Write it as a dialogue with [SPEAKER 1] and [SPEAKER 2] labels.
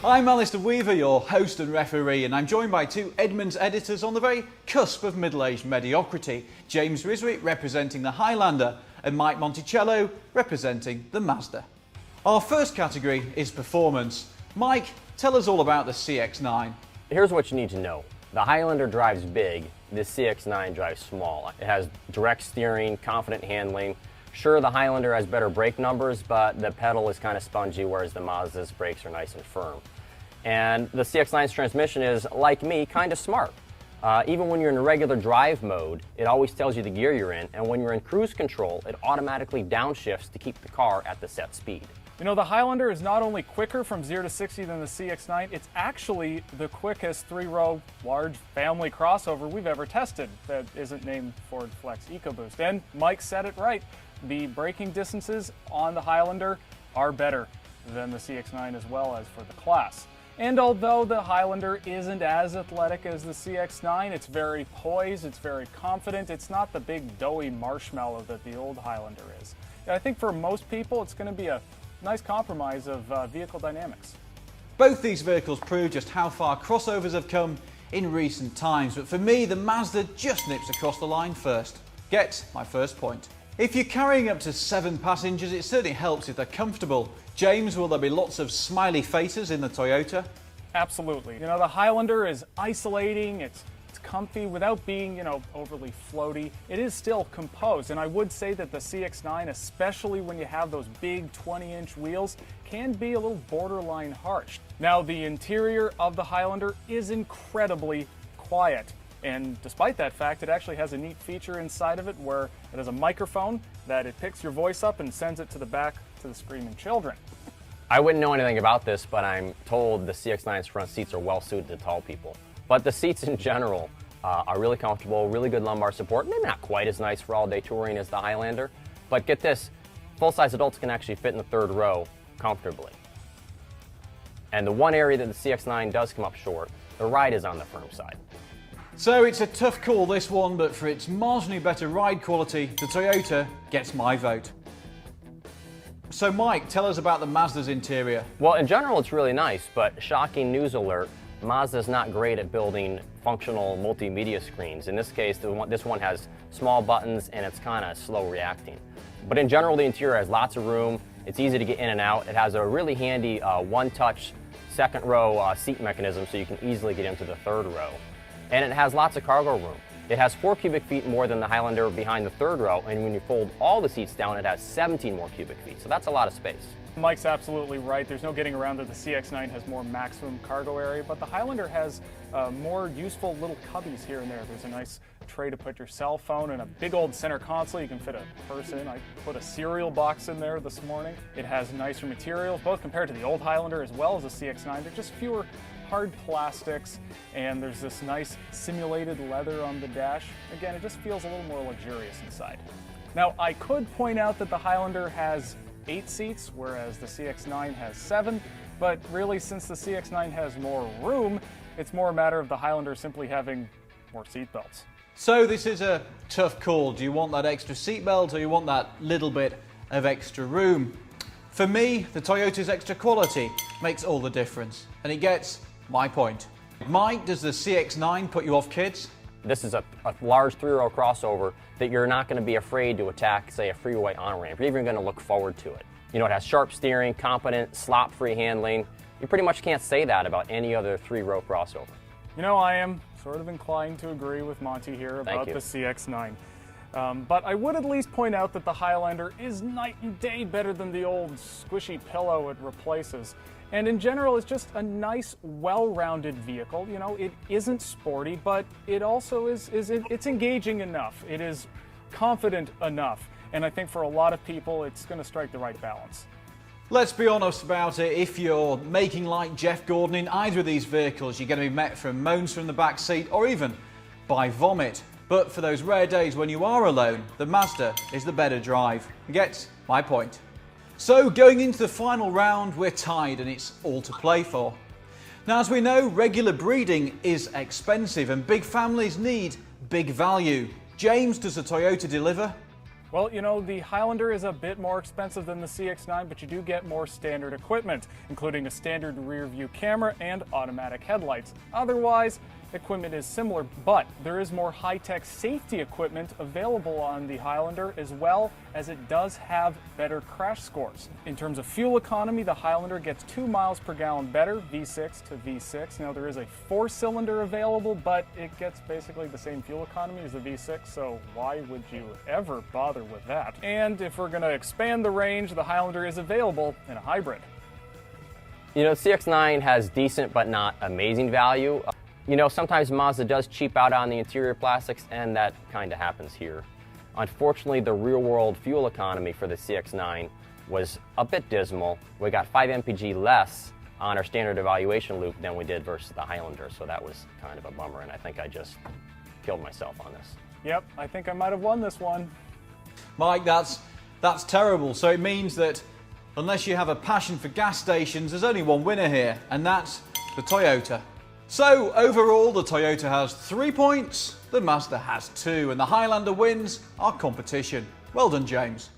[SPEAKER 1] I'm Alistair Weaver, your host and referee, and I'm joined by two Edmunds editors on the very cusp of middle-aged mediocrity. James Riswick representing the Highlander and Mike Monticello representing the Mazda. Our first category is performance. Mike, tell us all about the CX-9.
[SPEAKER 2] Here's what you need to know. The Highlander drives big, the CX-9 drives small. It has direct steering, confident handling. Sure, the Highlander has better brake numbers, but the pedal is kind of spongy, whereas the Mazda's brakes are nice and firm. And the CX-9's transmission is, like me, kind of smart. Even when you're in regular drive mode, it always tells you the gear you're in, and when you're in cruise control, it automatically downshifts to keep the car at the set speed.
[SPEAKER 3] You know, the Highlander is not only quicker from 0 to 60 than the CX-9, it's actually the quickest three-row large family crossover we've ever tested that isn't named Ford Flex EcoBoost. And Mike said it right. The braking distances on the Highlander are better than the CX-9 as well as for the class. And although the Highlander isn't as athletic as the CX-9, it's very poised, it's very confident, it's not the big doughy marshmallow that the old Highlander is. And I think for most people it's going to be a nice compromise of vehicle dynamics.
[SPEAKER 1] Both these vehicles prove just how far crossovers have come in recent times, but for me the Mazda just nips across the line first. Get my first point. If you're carrying up to 7 passengers, it certainly helps if they're comfortable. James, will there be lots of smiley faces in the Toyota?
[SPEAKER 3] Absolutely. You know, the Highlander is isolating, it's comfy without being, overly floaty. It is still composed, and I would say that the CX-9, especially when you have those big 20-inch wheels, can be a little borderline harsh. Now, the interior of the Highlander is incredibly quiet. And despite that fact, it actually has a neat feature inside of it where it has a microphone that it picks your voice up and sends it to the back to the screaming children.
[SPEAKER 2] I wouldn't know anything about this, but I'm told the CX-9's front seats are well suited to tall people. But the seats in general are really comfortable, really good lumbar support. Maybe not quite as nice for all-day touring as the Highlander, but get this, full-size adults can actually fit in the third row comfortably. And the one area that the CX-9 does come up short, the ride is on the firm side.
[SPEAKER 1] So it's a tough call, this one, but for its marginally better ride quality, the Toyota gets my vote. So Mike, tell us about the Mazda's interior.
[SPEAKER 2] Well, in general it's really nice, but shocking news alert, Mazda's not great at building functional multimedia screens. In this case, this one has small buttons and it's kind of slow reacting. But in general, the interior has lots of room, it's easy to get in and out. It has a really handy one-touch second row seat mechanism so you can easily get into the third row. And it has lots of cargo room. It has 4 cubic feet more than the Highlander behind the third row, and when you fold all the seats down, it has 17 more cubic feet, so that's a lot of space.
[SPEAKER 3] Mike's absolutely right. There's no getting around that the CX-9 has more maximum cargo area, but the Highlander has more useful little cubbies here and there. There's a nice tray to put your cell phone and a big old center console. You can fit a person. I put a cereal box in there this morning. It has nicer materials, both compared to the old Highlander as well as the CX-9. There's just fewer hard plastics, and there's this nice simulated leather on the dash. Again, it just feels a little more luxurious inside. Now, I could point out that the Highlander has 8 seats, whereas the CX-9 has 7, but really, since the CX-9 has more room, it's more a matter of the Highlander simply having more seat belts.
[SPEAKER 1] So this is a tough call. Do you want that extra seatbelt or you want that little bit of extra room? For me, the Toyota's extra quality makes all the difference, and it gets my point. Mike, does the CX-9 put you off kids?
[SPEAKER 2] This is a large 3-row crossover that you're not going to be afraid to attack, say, a freeway on-ramp. You're even going to look forward to it. You know, it has sharp steering, competent, slop-free handling. You pretty much can't say that about any other 3-row crossover.
[SPEAKER 3] You know, I am sort of inclined to agree with Monty here about the CX-9. But I would at least point out that the Highlander is night and day better than the old squishy pillow it replaces. And in general, it's just a nice, well-rounded vehicle. You know, it isn't sporty, but it also it's engaging enough. It is confident enough. And I think for a lot of people, it's going to strike the right balance.
[SPEAKER 1] Let's be honest about it. If you're making like Jeff Gordon in either of these vehicles, you're going to be met from moans from the back seat or even by vomit. But for those rare days when you are alone, the Mazda is the better drive. Get my point. So going into the final round, we're tied and it's all to play for. Now, as we know, regular breeding is expensive and big families need big value. James, does the Toyota deliver?
[SPEAKER 3] Well, you know, the Highlander is a bit more expensive than the CX-9, but you do get more standard equipment, including a standard rear view camera and automatic headlights. Otherwise, equipment is similar, but there is more high-tech safety equipment available on the Highlander, as well as it does have better crash scores. In terms of fuel economy, the Highlander gets 2 miles per gallon better, V6 to V6. Now, there is a 4-cylinder available, but it gets basically the same fuel economy as the V6, so why would you ever bother with that? And if we're going to expand the range, the Highlander is available in a hybrid.
[SPEAKER 2] You know, CX-9 has decent but not amazing value. You know, sometimes Mazda does cheap out on the interior plastics, and that kind of happens here. Unfortunately, the real-world fuel economy for the CX-9 was a bit dismal. We got 5 mpg less on our standard evaluation loop than we did versus the Highlander, so that was kind of a bummer, and I think I just killed myself on this.
[SPEAKER 3] Yep, I think I might have won this one.
[SPEAKER 1] Mike, that's terrible. So it means that unless you have a passion for gas stations, there's only one winner here, and that's the Toyota. So overall, the Toyota has 3 points, the Mazda has 2, and the Highlander wins our competition. Well done, James.